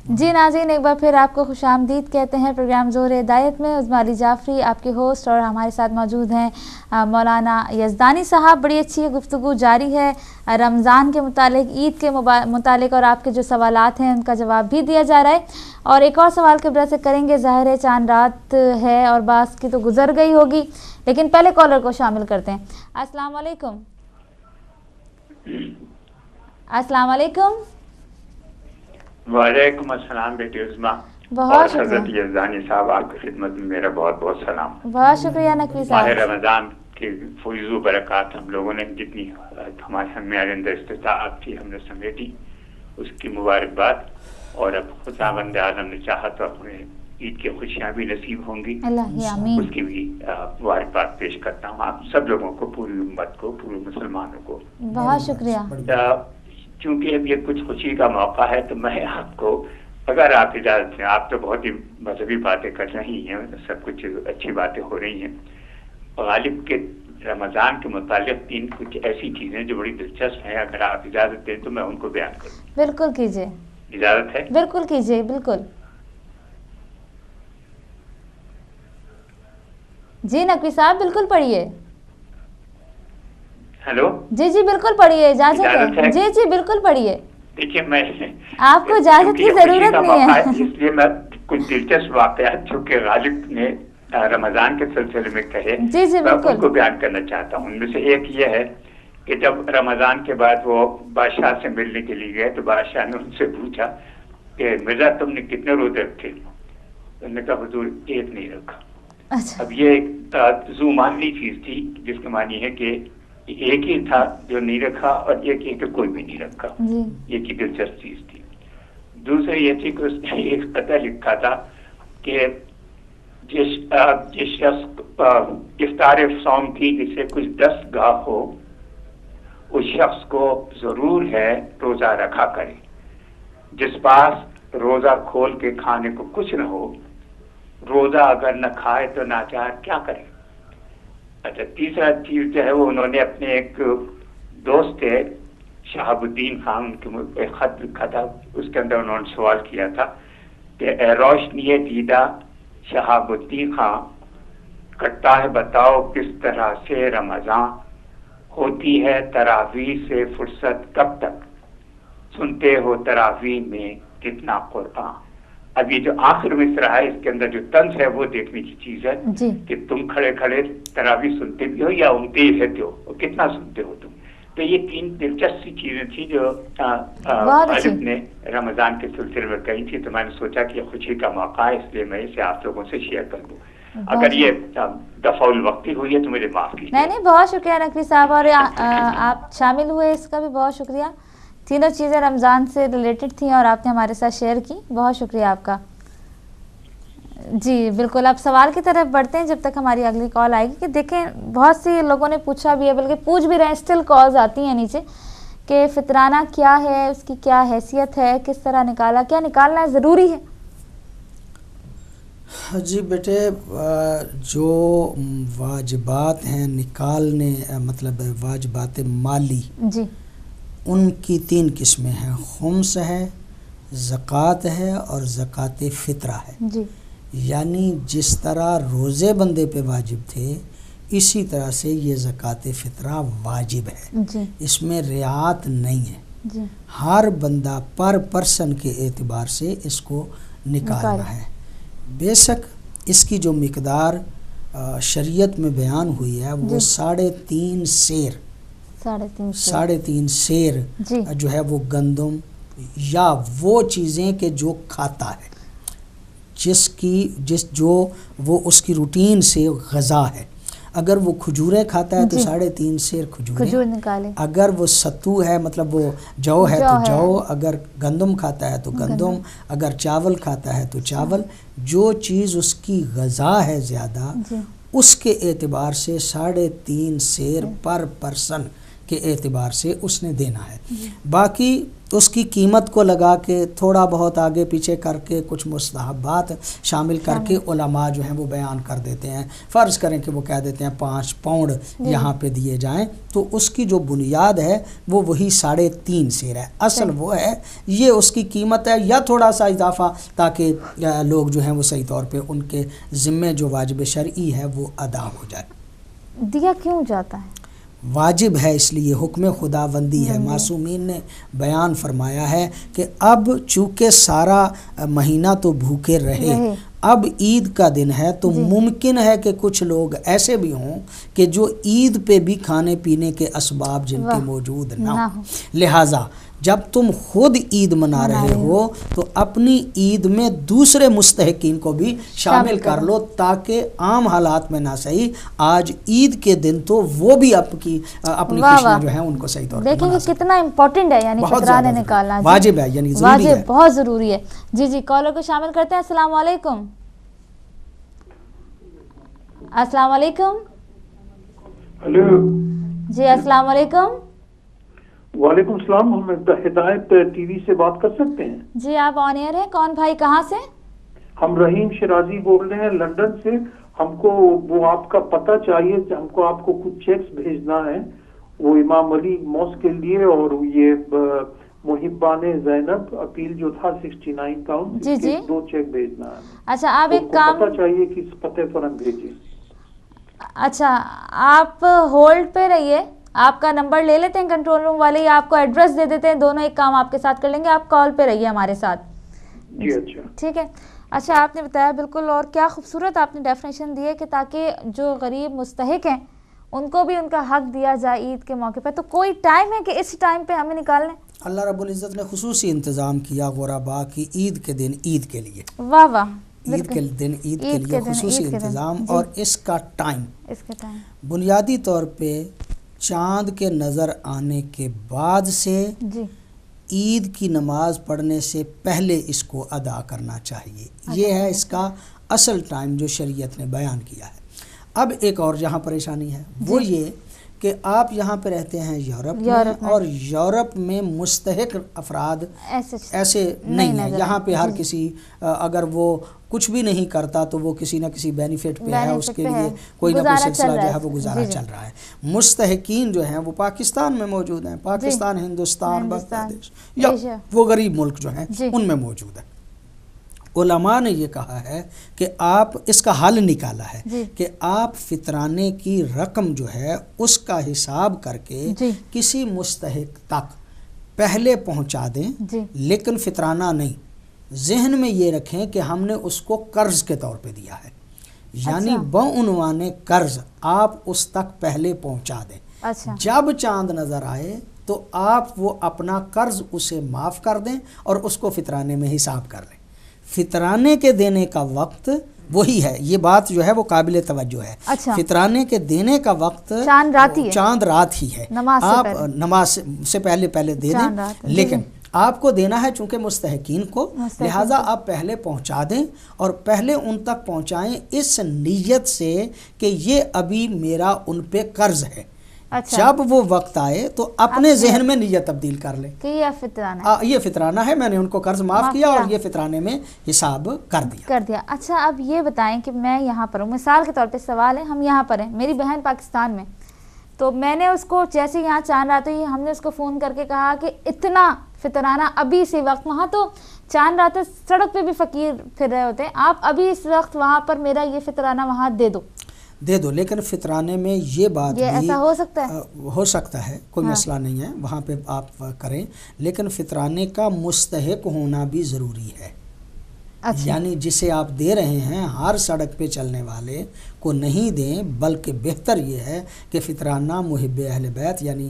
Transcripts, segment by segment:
جی ناظرین، ایک بار پھر آپ کو خوش آمدید کہتے ہیں پروگرام زہر ہدایت میں۔ عظمیٰ علی جعفری آپ کے ہوسٹ، اور ہمارے ساتھ موجود ہیں مولانا یزدانی صاحب۔ بڑی اچھی گفتگو جاری ہے رمضان کے متعلق، عید کے متعلق، اور آپ کے جو سوالات ہیں ان کا جواب بھی دیا جا رہا ہے۔ اور ایک اور سوال کے برس سے کریں گے، ظاہر ہے چاند رات ہے اور بعض کی تو گزر گئی ہوگی، لیکن پہلے کالر کو شامل کرتے ہیں۔ السلام علیکم۔ السلام علیکم۔ وعلیکم السلام بیٹی عظمیٰ، بہت اور حضرت شکریہ۔ یزدانی صاحب آپ کی خدمت میں میرا بہت بہت سلام۔ بہت شکریہ نقوی ماہ صاحب۔ رمضان کی فیض و برکات ہم لوگوں نے جتنی ہمارے اندر استطاعت تھی ہم نے سمیٹی، اس کی مبارکباد۔ اور اب خداوند عالم نے چاہا تو اپنے عید کی خوشیاں بھی نصیب ہوں گی، اللہ آمین۔ اس کی بھی مبارکباد پیش کرتا ہوں آپ سب لوگوں کو، پوری امت کو، پورے مسلمانوں کو۔ بہت شکریہ۔ چونکہ اب یہ کچھ خوشی کا موقع ہے تو میں آپ کو، اگر آپ اجازت دیں، آپ تو بہت ہی مذہبی باتیں کر رہی ہیں، سب کچھ اچھی باتیں ہو رہی ہیں، غالب کے رمضان کے متعلق تین کچھ ایسی چیزیں جو بڑی دلچسپ ہیں، اگر آپ اجازت دیں تو میں ان کو بیان کروں۔ بالکل کیجیے۔ اجازت ہے؟ بالکل کیجیے، بالکل۔ جی نقوی صاحب بالکل پڑھیے۔ ہیلو جی جی بالکل پڑھیے، اجازت اجازت ہے؟ ہے؟ جی جی بالکل پڑھیے۔ دیکھیے میں آپ کو اجازت کی ضرورت نہیں ہے۔ اس لیے میں کچھ دلچسپ واقعات جو کہ غالب نے رمضان کے سلسلے میں کہے، جی جی میں بالکل۔ ان کو بیان کرنا چاہتا ہوں۔ ان میں سے ایک یہ ہے کہ جب رمضان کے بعد وہ بادشاہ سے ملنے کے لیے گئے تو بادشاہ نے ان سے پوچھا کہ مرزا تم نے کتنے روزے رکھے؟ انہوں نے کہا حضور ایک نہیں رکھا۔ اچھا۔ اب یہ ایک ذو معنی چیز تھی، جس کا معنی ہے کہ ایک ہی تھا جو نہیں رکھا، اور ایک ہی کہ کوئی بھی نہیں رکھا۔ جی یہ کی دلچسپ چیز تھی۔ دوسری یہ تھی کہ اس نے ایک قطع لکھا تھا کہ جس شخص افطار صوم کی جسے کچھ دستگاہ ہو، اس شخص کو ضرور ہے روزہ رکھا کرے، جس پاس روزہ کھول کے کھانے کو کچھ نہ ہو، روزہ اگر نہ کھائے تو ناچار کیا کرے۔ اچھا، تیسرا چیز جو ہے وہ انہوں نے اپنے ایک دوست تھے شہاب الدین خان، ان کے ایک خط لکھا تھا، اس کے اندر انہوں نے سوال کیا تھا کہ اے روشنی دیدہ شہاب الدین خان، کٹتا ہے بتاؤ کس طرح سے رمضان، ہوتی ہے تراویح سے فرصت کب تک، سنتے ہو تراویح میں کتنا قرآن۔ اب یہ جو آخر مصرع ہے، اس کے اندر جو طنز ہے وہ دیکھنے کی چیز ہے جی کہ تم کھڑے کھڑے تراویح سنتے بھی ہو یا اونگتے ہی رہتے ہو، اور کتنا سنتے ہو تم۔ تو یہ تین دلچسپ سی چیزیں تھیں جو غالب نے رمضان کے سلسلے میں کہی تھی، تو میں نے سوچا کہ یہ خوشی کا موقع ہے، اس لیے میں اسے آپ لوگوں سے شیئر کر دوں۔ اگر یہ دفع الوقتی ہوئی ہے تو مجھے معاف کیجیے۔ نہیں نہیں، بہت شکریہ نقوی صاحب، اور آپ شامل ہوئے اس کا بھی بہت شکریہ۔ تینوں چیزیں رمضان سے ریلیٹڈ تھیں اور آپ نے ہمارے ساتھ شیئر کی، بہت شکریہ آپ کا۔ جی بالکل، اب سوال کی طرف بڑھتے ہیں جب تک ہماری اگلی کال آئے گی۔ کہ دیکھیں بہت سی لوگوں نے پوچھا بھی ہے، بلکہ پوچھ بھی رہے ہیں، اسٹل کالز آتی ہیں نیچے کہ فطرانہ کیا ہے، اس کی کیا حیثیت ہے، کس طرح نکالا، کیا نکالنا ضروری ہے؟ جی بیٹے، جو واجبات ہیں نکالنے، مطلب واجبات مالی، جی ان کی تین قسمیں ہیں، خمس ہے، زکوٰۃ ہے، اور زکوٰۃ فطرہ ہے۔ جی یعنی جس طرح روزے بندے پہ واجب تھے، اسی طرح سے یہ زکوٰۃ فطرہ واجب ہے، جی اس میں رعایت نہیں ہے۔ جی ہر بندہ پر پرسن کے اعتبار سے اس کو نکالنا ہے۔ بے شک اس کی جو مقدار شریعت میں بیان ہوئی ہے وہ 3.5 سیر، 3.5 سیر جی جو ہے وہ گندم یا وہ چیزیں کہ جو کھاتا ہے، وہ اس کی روٹین سے غذا ہے۔ اگر وہ کھجوریں کھاتا ہے تو 3.5 سیر کھجور نکالے۔ اگر وہ ستو ہے، مطلب وہ جو ہے تو جو، اگر گندم کھاتا ہے تو گندم، اگر چاول کھاتا ہے تو چاول، جو چیز اس کی غذا ہے زیادہ، اس کے اعتبار سے 3.5 سیر پر پرسن کے اعتبار سے اس نے دینا ہے۔ باقی اس کی قیمت کو لگا کے تھوڑا بہت آگے پیچھے کر کے کچھ مستحبات شامل کر کے علماء جو ہیں وہ بیان کر دیتے ہیں. فرض کریں کہ وہ کہہ دیتے ہیں 5 پاؤنڈ یہاں پہ دیے جائیں، تو اس کی جو بنیاد ہے وہ وہی 3.5 سیر ہے. اصل وہ ہے یہ اس کی قیمت ہے، یا تھوڑا سا اضافہ تاکہ لوگ جو ہیں وہ صحیح طور پہ ان کے ذمے جو واجب شرعی ہے وہ ادا ہو جائے. دیا کیوں جاتا ہے؟ واجب ہے، اس لیے حکم خداوندی ہے. معصومین نے بیان فرمایا ہے کہ اب چونکہ سارا مہینہ تو بھوکے رہے، اب عید کا دن ہے تو ممکن ہے کہ کچھ لوگ ایسے بھی ہوں کہ جو عید پہ بھی کھانے پینے کے اسباب جن کے موجود نہ ہوں. لہٰذا جب تم خود عید منا رہے ہو تو اپنی عید میں دوسرے مستحقین کو بھی شامل کر لو، تاکہ عام حالات میں نہ صحیح آج عید کے دن تو وہ بھی اپنی خوشیاں جو ہیں ان کو صحیح طور پر دیکھیں کہ کتنا امپورٹنٹ ہے، یعنی فطرانے نکالنا واجب ہے، یعنی ضروری ہے، بہت ضروری ہے. جی کالر کو شامل کرتے ہیں. السلام علیکم. السلام علیکم. ہلو جی السلام علیکم. وعلیکم السلام. ہم ہدایت ٹی وی سے بات کر سکتے ہیں؟ جی آپ آن ایئر ہیں. کون بھائی کہاں سے؟ ہم رحیم شرازی بول رہے ہیں لندن سے. ہم کو وہ آپ کا پتہ چاہیے، ہم کو آپ کو کچھ چیکس بھیجنا ہے، وہ امام علی موسک کے لیے، اور یہ محبان زینب اپیل جو تھا 69 پاؤنڈ، جی 2 چیک بھیجنا ہے. اچھا آپ ایک کام، پتہ چاہیے کہ اس پتے پر ہم بھیجیں. اچھا آپ ہولڈ پہ رہیے، آپ کا نمبر لے لیتے ہیں کنٹرول روم والے، یا آپ کو ایڈریس دے دیتے ہیں، دونوں ایک کام آپ کے ساتھ کر لیں گے. آپ کال پہ رہیے ہمارے ساتھ. جی اچھا ٹھیک ہے. اچھا آپ نے بتایا بالکل، اور کیا خوبصورت آپ نے ڈیفینیشن دی ہے کہ تاکہ جو غریب مستحق ہیں ان کو بھی ان کا حق دیا جائے عید کے موقع پہ. تو کوئی ٹائم ہے کہ اس ٹائم پہ ہمیں نکالنا ہے؟ اللہ رب العزت نے خصوصی انتظام کیا غرباء کی عید کے دن عید کے لیے. واہ واہ. عید کے دن عید کے لیے خصوصی انتظام. اور اس کا ٹائم بنیادی طور پہ چاند کے نظر آنے کے بعد سے عید کی نماز پڑھنے سے پہلے اس کو ادا کرنا چاہیے. یہ ہے اس کا اصل ٹائم جو شریعت نے بیان کیا ہے. اب ایک اور جہاں پریشانی ہے وہ یہ کہ آپ یہاں پہ رہتے ہیں یورپ میں، اور یورپ میں مستحق افراد ایسے نہیں ہیں. یہاں پہ ہر کسی اگر وہ کچھ بھی نہیں کرتا تو وہ کسی نہ کسی بینیفٹ پہ ہے، اس کے لیے کوئی نہ کوئی سلسلہ جو ہے وہ گزارا چل رہا ہے. مستحقین جو ہیں وہ پاکستان میں موجود ہیں، پاکستان، ہندوستان، بنگلہ دیش یا وہ غریب ملک جو ہیں ان میں موجود ہیں. علماء نے یہ کہا ہے کہ آپ اس کا حل نکالا ہے کہ آپ فطرانے کی رقم جو ہے اس کا حساب کر کے کسی مستحق تک پہلے پہنچا دیں، لیکن فطرانہ نہیں. ذہن میں یہ رکھیں کہ ہم نے اس کو قرض کے طور پہ دیا ہے، یعنی بعنوان قرض آپ اس تک پہلے پہنچا دیں. جب چاند نظر آئے تو آپ وہ اپنا قرض اسے معاف کر دیں اور اس کو فطرانے میں حساب کر لیں. فطرانے کے دینے کا وقت وہی ہے. یہ بات جو ہے وہ قابل توجہ ہے. فطرانے کے دینے کا وقت چاند رات ہی ہے. آپ نماز سے پہلے دے دیں، لیکن آپ کو دینا ہے چونکہ مستحقین کو، لہٰذا آپ پہلے پہنچا دیں اور پہلے ان تک پہنچائیں اس نیت سے کہ یہ ابھی میرا ان پہ قرض ہے. جب وہ وقت آئے تو اپنے ذہن میں نیت تبدیل کر لیں کہ یہ فطرانہ ہے، میں نے ان کو قرض معاف کیا اور یہ فطرانے میں حساب کر دیا. اچھا اب یہ بتائیں کہ میں یہاں پر ہوں، مثال کے طور پہ سوال ہے، ہم یہاں پر ہیں، میری بہن پاکستان میں، تو میں نے اس کو جیسے یہاں چاند رات ہوئی ہم نے اس کو فون کر کے کہا کہ اتنا فطرانہ ابھی اسی وقت، وہاں تو چاند رات سڑک پہ بھی فقیر پھر رہے ہوتے ہیں، آپ ابھی اس وقت وہاں پر میرا یہ فطرانہ وہاں دے دو. لیکن فطرانے میں یہ بات بھی ایسا ہو سکتا ہے، کوئی مسئلہ نہیں ہے، وہاں پہ آپ کریں، لیکن فطرانے کا مستحق ہونا بھی ضروری ہے. یعنی جسے آپ دے رہے ہیں ہر سڑک پہ چلنے والے کو نہیں دیں، بلکہ بہتر یہ ہے کہ فطرانہ محب اہل بیت یعنی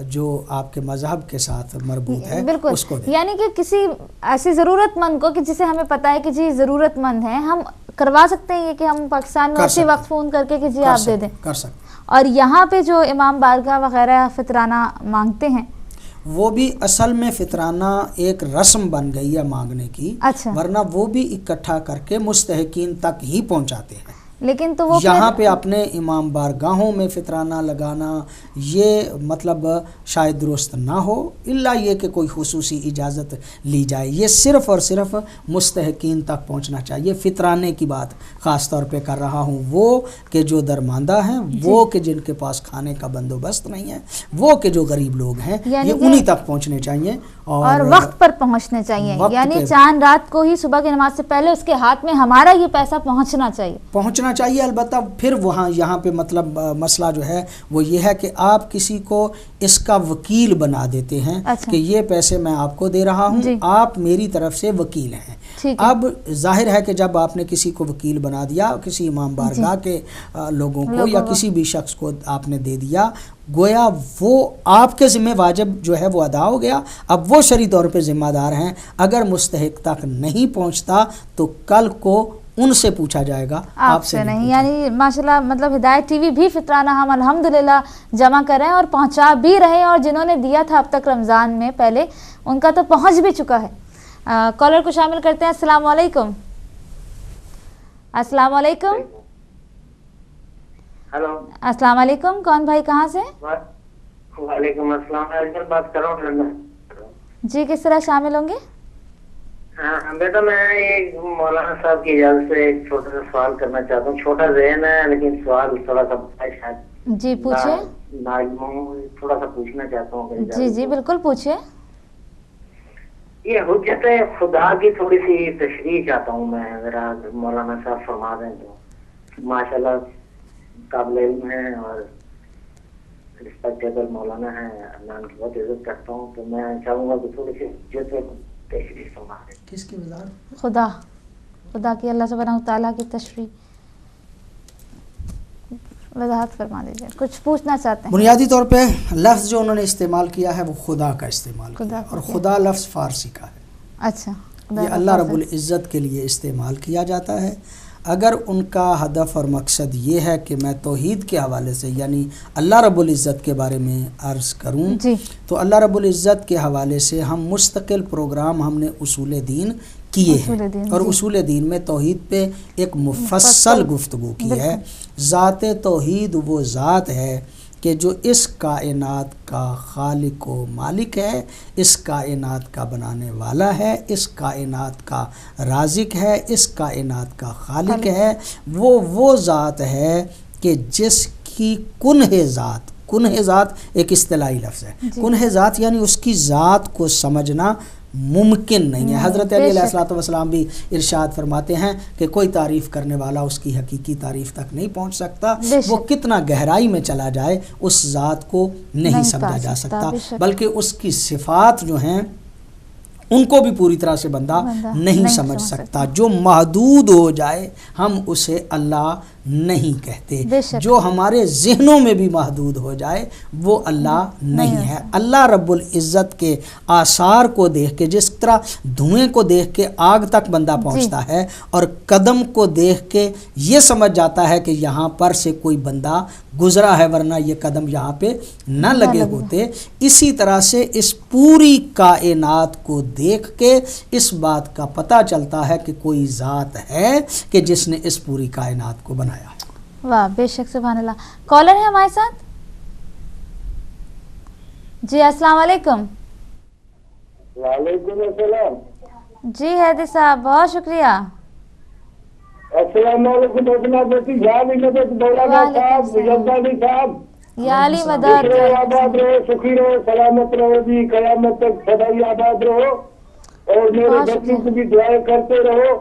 جو آپ کے مذہب کے ساتھ مربوط ہے اس کو دیں. یعنی کہ کسی ایسی ضرورت مند کو کہ جسے ہمیں پتہ ہے کہ جی ضرورت مند ہے، ہم کروا سکتے ہیں یہ کہ ہم پاکستان میں اسی وقت فون کر کے کہ جی آپ دے دیں. کر سکتے. اور یہاں پہ جو امام بارگاہ وغیرہ فطرانہ مانگتے ہیں وہ بھی اصل میں فطرانہ ایک رسم بن گئی ہے مانگنے کی، ورنہ وہ بھی اکٹھا کر کے مستحقین تک ہی پہنچاتے ہیں. لیکن تو وہ یہاں پہ اپنے امام بارگاہوں میں فطرانہ لگانا یہ مطلب شاید درست نہ ہو، الا یہ کہ کوئی خصوصی اجازت لی جائے. یہ صرف اور صرف مستحقین تک پہنچنا چاہیے. فطرانے کی بات خاص طور پہ کر رہا ہوں، وہ کہ جو درماندہ ہیں، وہ کہ جن کے پاس کھانے کا بندوبست نہیں ہے، وہ کہ جو غریب لوگ ہیں، یہ انہی تک پہنچنے چاہیے اور وقت پر پہنچنے چاہیے. یعنی چاند رات کو ہی صبح کی نماز سے پہلے اس کے ہاتھ میں ہمارا یہ پیسہ پہنچنا چاہیے. البتہ پھر وہاں یہاں پہ مطلب مسئلہ جو ہے وہ یہ ہے کہ آپ کسی کو اس کا وکیل بنا دیتے ہیں کہ یہ پیسے میں آپ کو دے رہا ہوں، آپ میری طرف سے وکیل ہیں. اب ظاہر ہے کہ جب آپ نے کسی کو وکیل بنا دیا، کسی امام بارگاہ کے لوگوں کو یا کسی بھی شخص کو آپ نے دے دیا، گویا وہ آپ کے ذمہ واجب جو ہے وہ ادا ہو گیا. اب وہ شرعی طور پہ ذمہ دار ہیں. اگر مستحق تک نہیں پہنچتا تو کل کو ان سے پوچھا جائے گا، آپ سے نہیں. یعنی ماشاءاللہ مطلب ہدایت ٹی وی بھی فطرانہ ہم الحمدللہ جمع کر رہے ہیں اور پہنچا بھی رہے ہیں، اور جنہوں نے دیا تھا اب تک رمضان میں پہلے ان کا تو پہنچ بھی چکا ہے. کالر کو شامل کرتے ہیں. السلام علیکم. السلام علیکم. ہلو السلام علیکم. کون بھائی کہاں سے؟ وعلیکم السلام. بات کر رہا ہوں. جی کس طرح شامل ہوں گے؟ ہاں بیٹا، میں ایک مولانا صاحب کی اجازت سے ایک چھوٹا سا سوال کرنا چاہتا ہوں. چھوٹا ذہن ہے لیکن سوال تھوڑا سا شاید. جی پوچھیں. تھوڑا سا پوچھنا چاہتا ہوں. جی جی بالکل پوچھیں. یہ حجت خدا کی تھوڑی سی تشریح چاہتا ہوں میں، ذرا مولانا صاحب فرما دیں تو. ماشاءاللہ قابل علم ہیں اور رسپیکٹیبل مولانا ہیں، میں ان کی بہت عزت کرتا ہوں. تو میں چاہوں گا کہ تھوڑی سی حجت تشریح فرما دیں. کس کی وضاحت؟ خدا کی، اللہ سبحانہ وتعالیٰ کی تشریح وضاحت فرما دیجیے. کچھ پوچھنا چاہتے ہیں؟ بنیادی طور پہ لفظ جو انہوں نے استعمال کیا ہے وہ خدا کا استعمال کیا، اور خدا لفظ فارسی کا ہے. اچھا. یہ اللہ رب العزت کے لیے استعمال کیا جاتا ہے. اگر ان کا ہدف اور مقصد یہ ہے کہ میں توحید کے حوالے سے یعنی اللہ رب العزت کے بارے میں عرض کروں تو اللہ رب العزت کے حوالے سے ہم مستقل پروگرام ہم نے اصول دین کیے ہیں، اور اصول دین میں توحید پہ ایک مفصل گفتگو کی ہے. ذات توحید وہ ذات ہے کہ جو اس کائنات کا خالق و مالک ہے، اس کائنات کا بنانے والا ہے، اس کائنات کا رازق ہے، اس کائنات کا خالق ہے. وہ ذات ہے کہ جس کی کنہ ذات ایک اصطلاحی لفظ ہے. کنہ ذات یعنی اس کی ذات کو سمجھنا ممکن نہیں ہے. حضرت علی علیہ الصلوۃ والسلام بھی ارشاد فرماتے ہیں کہ کوئی تعریف کرنے والا اس کی حقیقی تعریف تک نہیں پہنچ سکتا. وہ کتنا گہرائی میں چلا جائے اس ذات کو نہیں سمجھا جا سکتا، بلکہ اس کی صفات جو ہیں ان کو بھی پوری طرح سے بندہ نہیں سمجھ سکتا. جو محدود ہو جائے ہم اسے اللہ نہیں کہتے. جو ہمارے ذہنوں میں بھی محدود ہو جائے وہ اللہ نہیں ہے. اللہ رب العزت کے آثار کو دیکھ کے، جس طرح دھوئیں کو دیکھ کے آگ تک بندہ پہنچتا ہے اور قدم کو دیکھ کے یہ سمجھ جاتا ہے کہ یہاں پر سے کوئی بندہ گزرا ہے ورنہ یہ قدم یہاں پہ نہ لگے ہوتے، اسی طرح سے اس پوری کائنات کو دیکھ کے اس بات کا پتہ چلتا ہے کہ کوئی ذات ہے کہ جس نے اس پوری کائنات کو بنایا. واہ بے شک سبحان اللہ. کالر ہے ہمارے ساتھ. جی السلام علیکم. وعلیکم السلام. جی حیدر صاحب بہت شکریہ. السلام علیکم. یا علی مدد آباد رہو، سخی رہو، سلامت رہو جی، قیامت تک سدائی آباد رہو. اور میرے بچوں کو بھی دعائیں کرتے رہو.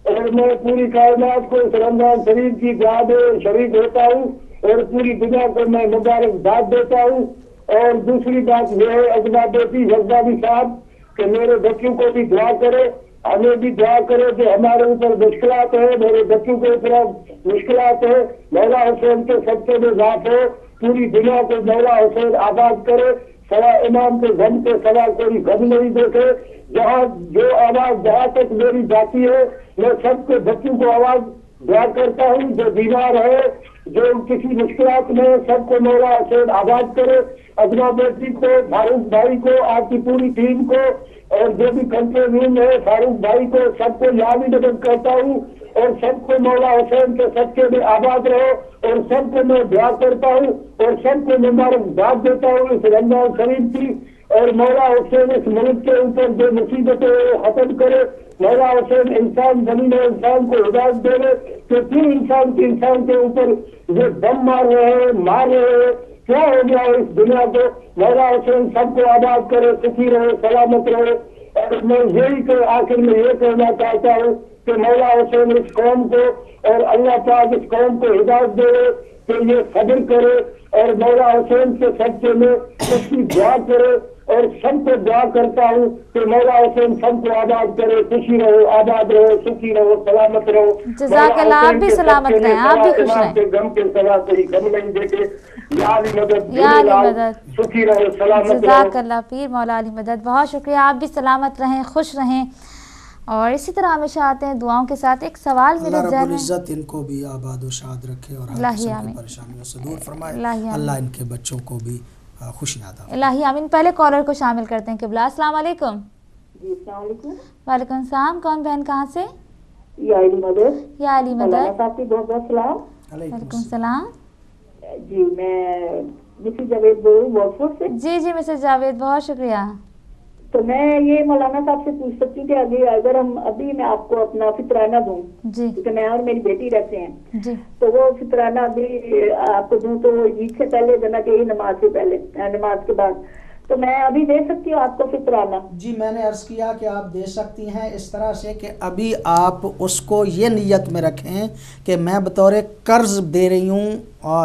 اور میں پوری کائنات کو اس رمضان شریف کی دعا میں شریک ہوتا ہوں اور پوری دنیا کو میں مبارکباد دیتا ہوں. اور دوسری بات یہ ہے اجنا بیٹی یزدانی صاحب کہ میرے بچوں کو بھی دعا کرے، ہمیں بھی دعا کرے کہ ہمارے اوپر مشکلات ہیں، میرے بچوں کے اوپر مشکلات ہیں. مولا حسین کے صدقے میں ذات ہو، پوری دنیا کو مولا حسین آباد کرے. سوا امام کے غم کے سوا کوئی غم نہیں دیکھے. جہاں جو آواز جہاں تک میری جاتی ہے میں سب کے بچوں کو آواز دعا کرتا ہوں. جو بیمار ہے، جو کسی مشکلات میں، سب کو مولا حسین آباد کرے. ادنا بیٹی کو، فاروق بھائی کو، آپ کی پوری ٹیم کو، اور جو بھی کنٹرول روم ہے فاروق بھائی کو، سب کو یاد مدد کرتا ہوں. اور سب کو مولا حسین کے صدقے میں آباد رہو، اور سب کو میں دعا کرتا ہوں اور سب کو مبارکباد دیتا ہوں اس رمضان شریف کی، اور مولا حسین اس ملک کے اوپر جو مصیبتیں ختم کرے، مولا حسین انسان زمین انسان کو ہدایت دے کہ کیوں انسان کے اوپر یہ دم مار رہے ہیں، کیا ہو گیا اس دنیا کو، مولا حسین سب کو آباد کرے، سکھی رہے، سلامت رہے۔ اور میں یہی آخر میں یہ کہنا چاہتا ہوں کہ مولا حسین اس قوم کو اور اللہ پاک اس قوم کو ہدایت دے کہ یہ صبر کرے، اور مولا حسین کے صدقے میں اس کی دعا کرے، اور سب کو دعا کرتا ہوں کہ مولا حسین سب کو آباد کرے، خوشی رہو، آباد رہو، سکھی رہو، سلامت رہو۔ جزاک اللہ، آپ بھی سلامت رہیں، آپ بھی خوش رہیں۔ کے غم کے سوا کوئی غم نہیں دیکھے، یا علی مدد، یا علی مدد، سکھی رہو، سلامت رہو۔ جزاک اللہ پیر مولا علی مدد، بہت شکریہ، آپ بھی سلامت رہیں، خوش رہیں، اور اسی طرح ہمیشہ آتے ہیں دعاؤں کے ساتھ۔ ایک سوال میرے اللہ رب ذہن میں، العزت ان کو بھی آباد و شاد رکھے اور ہر قسم کی پریشانیوں سے دور فرمائے، اللہ ان کے بچوں کو بھی خوشیاں عطا فرمائے۔ الہی آمین۔ پہلے کالر کو شامل کرتے ہیں قبلہ۔ السلام علیکم۔ جی السلام علیکم۔ وعلیکم السلام، کون بہن کہاں سے؟ یا علی مدد، یا علی مولانا مدد، صاحب کی بہت بہت سلام۔ وعلیکم السلام۔ جی میں مسز جاوید بول رہی ہوں وارفور سے۔ جی جی مسز جاوید، بہت شکریہ۔ تو میں یہ مولانا صاحب سے پوچھ سکتی ہوں کہ اگر ابھی میں آپ کو اپنا فطرانہ دوں، جی کیونکہ میں اور میری بیٹی رہتے ہیں، جی تو وہ فطرانہ ابھی آپ کو دوں تو عید سے پہلے دینا چاہیے، نماز سے پہلے، نماز کے بعد، تو میں ابھی دے سکتی ہوں آپ کو فطرانہ؟ جی میں نے عرض کیا کہ آپ دے سکتی ہیں اس طرح سے کہ ابھی آپ اس کو یہ نیت میں رکھیں کہ میں بطور قرض دے رہی ہوں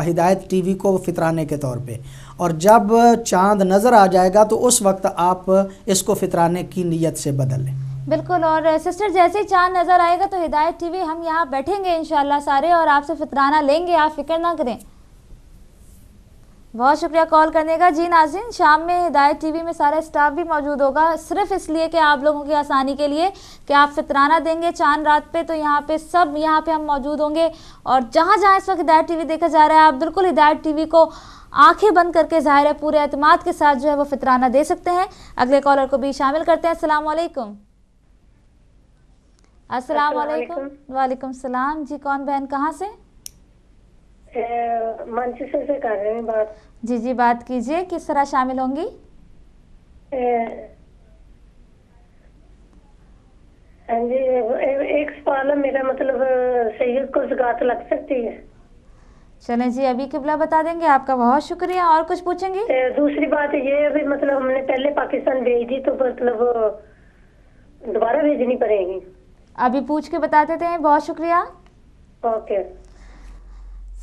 ہدایت ٹی وی کو فطرانے کے طور پہ، اور جب چاند نظر آ جائے گا تو اس وقت آپ اس کو فطرانے کی نیت سے بدل لیں۔ بالکل، اور سسٹر جیسے ہی چاند نظر آئے گا تو ہدایت ٹی وی ہم یہاں بیٹھیں گے انشاءاللہ سارے، اور آپ سے فطرانہ لیں گے، آپ فکر نہ کریں۔ بہت شکریہ کال کرنے کا۔ جی ناظرین، شام میں ہدایت ٹی وی میں سارا اسٹاف بھی موجود ہوگا، صرف اس لیے کہ آپ لوگوں کی آسانی کے لیے کہ آپ فطرانہ دیں گے چاند رات پہ، تو یہاں پہ ہم موجود ہوں گے، اور جہاں اس وقت ہدایت ٹی وی دیکھا جا رہا ہے، آپ بالکل ہدایت ٹی وی کو آنکھیں بند کر کے ظاہر ہے پورے اعتماد کے ساتھ جو ہے وہ فطرانہ دے سکتے ہیں۔ اگلے کالر کو بھی شامل کرتے ہیں۔ السلام علیکم۔ السلام علیکم۔ وعلیکم السلام۔ جی کون بہن کہاں سے؟ مانچسٹر سے کر رہے ہیں بات۔ جی جی بات کیجئے، کس طرح شامل ہوں گی؟ جی ایک سوال ہے میرا، مطلب سید کو زکوٰۃ لگ سکتی ہے؟ چلیں جی ابھی قبلہ بتا دیں گے، آپ کا بہت شکریہ۔ اور کچھ پوچھیں گی؟ دوسری بات یہ ابھی مطلب ہم نے پہلے پاکستان بھیج دی تو مطلب دوبارہ بھیجنی پڑے گی؟ ابھی پوچھ کے بتا دیتے ہیں، بہت شکریہ۔ اوکے۔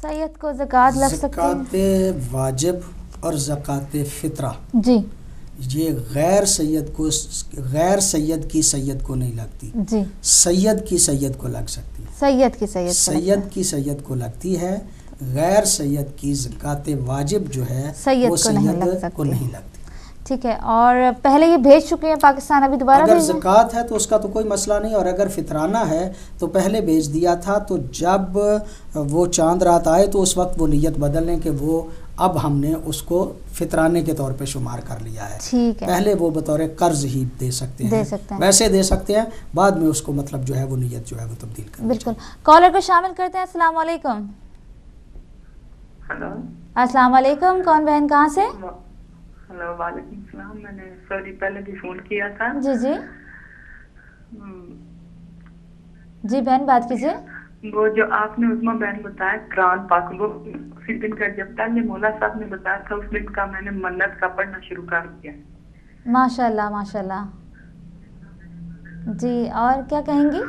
سید کو زکوٰۃ لگ سکتی ہے؟ زکوٰۃ واجب اور زکوٰۃ فطرہ جی یہ غیر سید کی سید کو نہیں لگتی، جی سید کی سید کو لگ سکتی ہے، سید کی سید کو لگتی ہے، غیر سید کی زکوٰۃ واجب جو ہے سید وہ کو نہیں لگ سید سکتی۔ کو نہیں لگتی۔ ٹھیک ہے، اور پہلے یہ بھیج چکے ہیں پاکستان، ابھی دوبارہ اگر بھیجیں؟ زکوٰۃ ہے تو اس کا تو کوئی مسئلہ نہیں، اور اگر فطرانہ ہے تو پہلے بھیج دیا تھا، تو جب وہ چاند رات آئے تو اس وقت وہ نیت بدل لیں کہ وہ اب ہم نے اس کو فطرانے کے طور پہ شمار کر لیا ہے۔ ٹھیک ہے، پہلے وہ بطور قرض ہی دے سکتے ہیں، ویسے دے سکتے ہیں، بعد میں اس کو مطلب جو ہے وہ نیت جو ہے وہ تبدیل کریں۔ بالکل۔ کالر کو شامل کرتے ہیں۔ السلام علیکم۔ ہلو السلام علیکم، کون بہن کہاں سے؟ ہلو وعلیکم السلام، میں نے سوری پہلے بھی فون کیا تھا۔ جی جی جی بہن بات کیجیے۔ وہ جو آپ نے عظمیٰ بہن بتایا قرآن پاک، وہ اسی دن کا جب پہلے مولا صاحب نے بتایا تھا اس دن کا میں نے منت کا پڑھنا شروع کر دیا۔ ماشاء اللہ ماشاء اللہ۔ جی اور کیا کہیں گی؟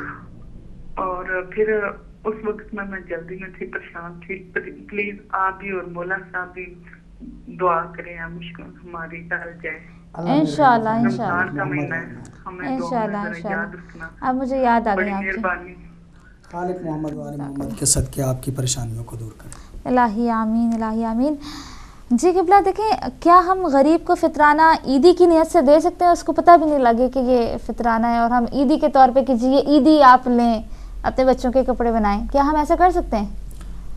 اور پھر اس وقت میں جلدی میں تھی، پریشان تھی، پلیز آپ بھی اور مولا صاحب بھی دعا کریں، مشکل ہماری ٹل جائے انشاءاللہ رمضان کا مہینہ ہے، ہمیں انشاءاللہ یاد رکھنا۔ اب مجھے یاد آ بڑی گئی آپ کی۔ مہربانی۔ خالق محمد وآل محمد کے صدقے آپ کی پریشانیوں کو دور کریں۔ الہی آمین، الہی آمین۔ جی قبلہ دیکھیں، کیا ہم غریب کو فطرانہ عیدی کی نیت سے دے سکتے ہیں؟ اس کو پتہ بھی نہیں لگے کہ یہ فطرانہ ہے، اور ہم عیدی کے طور پہ کہ جی یہ عیدی آپ لیں، اپنے بچوں کے کپڑے بنائیں، کیا ہم ایسا کر سکتے ہیں؟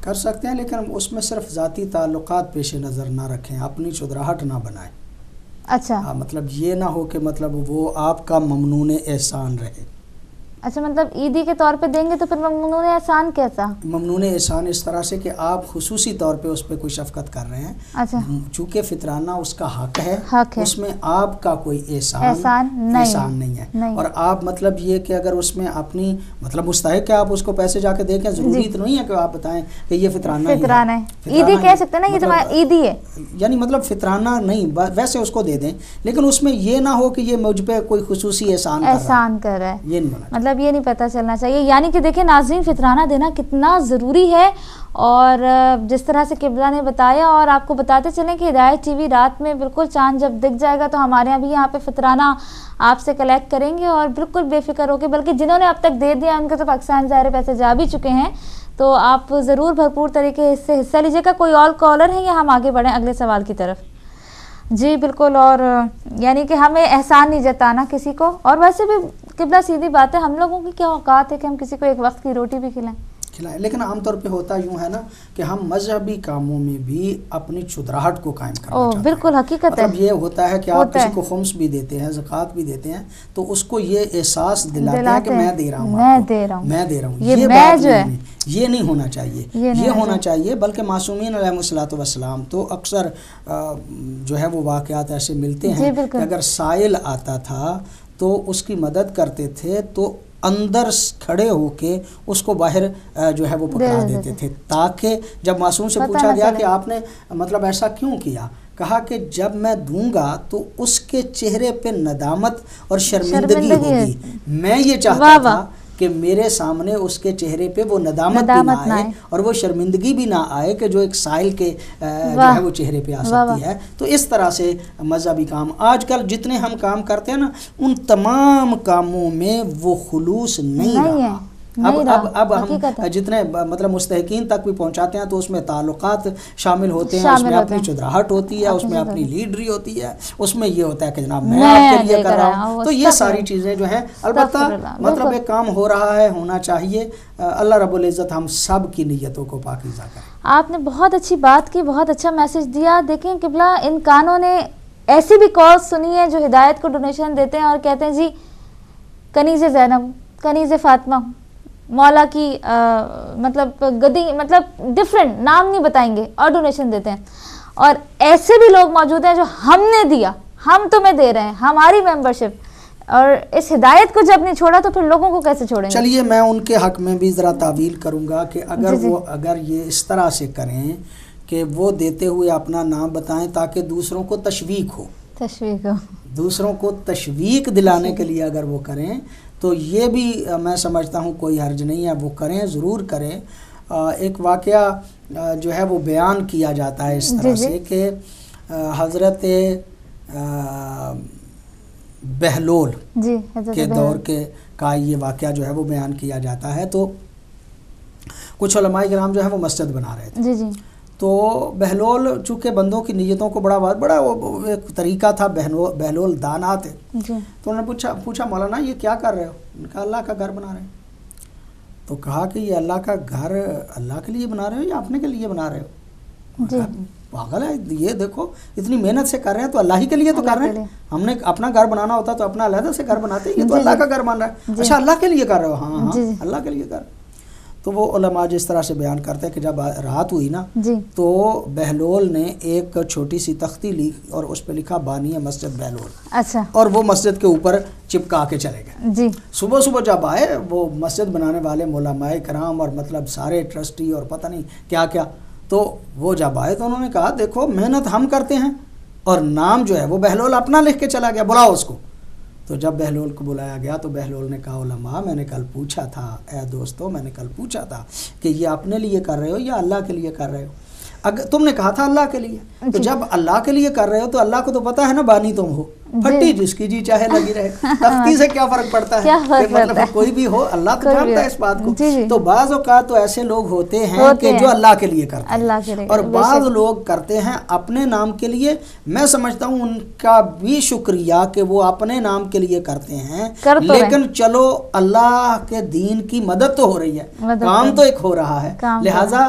کر سکتے ہیں، لیکن اس میں صرف ذاتی تعلقات پیش نظر نہ رکھیں، اپنی چودراہٹ نہ بنائیں۔ اچھا، مطلب یہ نہ ہو کہ مطلب وہ آپ کا ممنون احسان رہے۔ اچھا مطلب عیدی کے طور پہ دیں گے تو پھر ممنون احسان کیسا؟ ممنون احسان اس طرح سے کہ آپ خصوصی طور پہ اس پہ کوئی شفقت کر رہے ہیں. اچھا چونکہ فطرانہ اس کا حق ہے، اس میں آپ کا کوئی احسان نہیں ہے. اور آپ مطلب یہ کہ اگر اس میں اپنی مطلب مستحق ہے آپ اس کو پیسے جا کے دیں کہ ضروری تو نہیں ہے کہ آپ بتائیں کہ یہ فطرانہ ہے. عیدی کہہ سکتے ہیں نا، یہ تمہارا عیدی ہے، یعنی مطلب فطرانہ نہیں، ویسے اس کو دے دیں، لیکن اس میں یہ نہ ہو کہ یہ مجھ پہ کوئی خصوصی احسان کر رہا ہے. یہ نہیں ہونا، مطلب یہ نہیں پتہ چلنا چاہیے. یعنی کہ دیکھیں ناظرین، فطرانہ دینا کتنا ضروری ہے، اور جس طرح سے قبلہ نے بتایا، اور آپ کو بتاتے چلیں کہ ہدایت ٹی وی رات میں بالکل چاند جب دکھ جائے گا تو ہمارے یہاں بھی یہاں پہ فطرانہ آپ سے کلیکٹ کریں گے، اور بالکل بے فکر ہو کے، بلکہ جنہوں نے اب تک دے دیا ان کے تو پاکستان ظاہر پیسے جا بھی چکے ہیں، تو آپ ضرور بھرپور طریقے سے حصہ لیجیے گا. کوئی اور کالر ہے یا ہم آگے بڑھیں اگلے سوال کی طرف؟ جی بالکل. اور یعنی کہ ہمیں احسان نہیں جتانا کسی کو، اور ویسے بھی قبلہ سیدھی بات ہے، ہم لوگوں کی کیا اوقات ہے کہ ہم کسی کو ایک وقت کی روٹی بھی کھلائیں. لیکن عام طور پہ ہوتا یوں ہے نا کہ ہم مذہبی کاموں میں بھی اپنی چدراہٹ کو قائم کرنا چاہتے ہیں. بالکل حقیقت ہے. مطلب یہ ہوتا ہے کہ آپ کسی کو خمس بھی دیتے ہیں، زکوٰۃ بھی دیتے ہیں، تو اس کو یہ احساس دلاتے ہیں کہ میں دے رہا ہوں، یہ بات جو ہے یہ نہیں ہونا چاہیے. یہ ہونا چاہیے، بلکہ معصومین علیہ الصلوۃ والسلام تو اکثر جو ہے وہ واقعات ایسے ملتے ہیں کہ اگر سائل آتا تھا تو اس کی مدد کرتے تھے، تو اندر کھڑے ہو کے اس کو باہر جو ہے وہ پکڑا دیتے تھے، تاکہ جب معصوم سے پوچھا گیا کہ آپ نے مطلب ایسا کیوں کیا، کہا کہ جب میں دوں گا تو اس کے چہرے پہ ندامت اور شرمندگی ہوگی. میں یہ چاہتا تھا کہ میرے سامنے اس کے چہرے پہ وہ ندامت بھی نہ آئے اور وہ شرمندگی بھی نہ آئے کہ جو ایک سائل کے جو ہے وہ چہرے پہ آ سکتی ہے. تو اس طرح سے مذہبی کام آج کل جتنے ہم کام کرتے ہیں نا، ان تمام کاموں میں وہ خلوص نہیں رہا. اب ہم جتنے مطلب مستحقین تک بھی پہنچاتے ہیں تو اس میں تعلقات شامل ہوتے ہیں، اس میں اپنی چدراہٹ ہوتی ہے، اس میں اپنی لیڈری ہوتی ہے، اس میں یہ ہوتا ہے کہ جناب میں آپ کے لیے کر رہا ہوں. تو یہ ساری چیزیں جو ہیں، البتہ مطلب ایک کام ہو رہا ہے، ہونا چاہیے. اللہ رب العزت ہم سب کی نیتوں کو پاکیزہ کرے. آپ نے بہت اچھی بات کی، بہت اچھا میسج دیا. دیکھیں قبلہ، ان کانوں نے ایسی بھی کالز سنی ہے جو ہدایت کو ڈونیشن دیتے ہیں اور کہتے ہیں جی کنیز زینب، کنیز فاطمہ، مولا کی مطلب گدی، مطلب ڈیفرنٹ نام نہیں بتائیں گے، اور ڈونیشن دیتے ہیں. اور ایسے بھی لوگ موجود ہیں جو ہم نے دیا، ہم تمہیں دے رہے ہیں، ہماری ممبرشپ، اور اس ہدایت کو جب نہیں چھوڑا تو پھر لوگوں کو کیسے چھوڑیں گے؟ چلیے میں ان کے حق میں بھی ذرا تعویل کروں گا کہ اگر یہ اس طرح سے کریں کہ وہ دیتے ہوئے اپنا نام بتائیں تاکہ دوسروں کو تشویق ہو، دوسروں کو تشویق دلانے کے لیے اگر وہ کریں تو یہ بھی میں سمجھتا ہوں کوئی حرج نہیں ہے، وہ کریں، ضرور کریں. ایک واقعہ جو ہے وہ بیان کیا جاتا ہے اس طرح سے کہ حضرت بہلول کے دور کے کا یہ واقعہ جو ہے وہ بیان کیا جاتا ہے. تو کچھ علماء کرام جو ہے وہ مسجد بنا رہے تھے. تو بہلول چونکہ بندوں کی نیتوں کو بڑا ایک طریقہ تھا، بہلول دانا تھے. تو انہوں نے پوچھا مولانا یہ کیا کر رہے ہو؟ ان کا اللہ کا گھر بنا رہے ہیں. تو کہا کہ یہ اللہ کا گھر اللہ کے لیے بنا رہے ہو یا اپنے کے لیے بنا رہے ہو؟ پاگل ہے، یہ دیکھو اتنی محنت سے کر رہے ہیں تو اللہ ہی کے لیے تو کر رہے ہیں. ہم نے اپنا گھر بنانا ہوتا تو اپنا علیحدہ سے گھر بناتے، یہ تو اللہ کا گھر بن رہا ہے. اچھا اللہ کے لیے کر رہے ہو؟ ہاں اللہ کے لیے کر. تو وہ علماء جس طرح سے بیان کرتے ہیں کہ جب رات ہوئی نا تو بہلول نے ایک چھوٹی سی تختی لی اور اس پہ لکھا بانی مسجد بہلول. اچھا. اور وہ مسجد کے اوپر چپکا کے چلے گئے. صبح جب آئے وہ مسجد بنانے والے علماء کرام اور مطلب سارے ٹرسٹی اور پتہ نہیں کیا کیا، تو وہ جب آئے تو انہوں نے کہا دیکھو محنت ہم کرتے ہیں اور نام جو ہے وہ بہلول اپنا لکھ کے چلا گیا، بلاؤ اس کو. تو جب بہلول کو بلایا گیا تو بہلول نے کہا علماء میں نے کل پوچھا تھا، اے دوستو میں نے کل پوچھا تھا کہ یہ اپنے لیے کر رہے ہو یا اللہ کے لیے کر رہے ہو؟ اگر تم نے کہا تھا اللہ کے لیے، تو جب اللہ کے لیے کر رہے ہو تو اللہ کو تو پتا ہے نا بانی تم ہو، پھٹی جس کی جی چاہے لگی رہے، تختی سے کیا فرق پڑتا ہے، مطلب کوئی بھی ہو اللہ تو جانتا ہے اس بات کو. تو بعض اوقات تو ایسے لوگ ہوتے ہیں کہ جو اللہ کے لیے کرتے ہیں، اور بعض لوگ کرتے ہیں اپنے نام کے لیے. میں سمجھتا ہوں ان کا بھی شکریہ کہ وہ اپنے نام کے لیے کرتے ہیں، لیکن چلو اللہ کے دین کی مدد تو ہو رہی ہے، کام تو ایک ہو رہا ہے. لہٰذا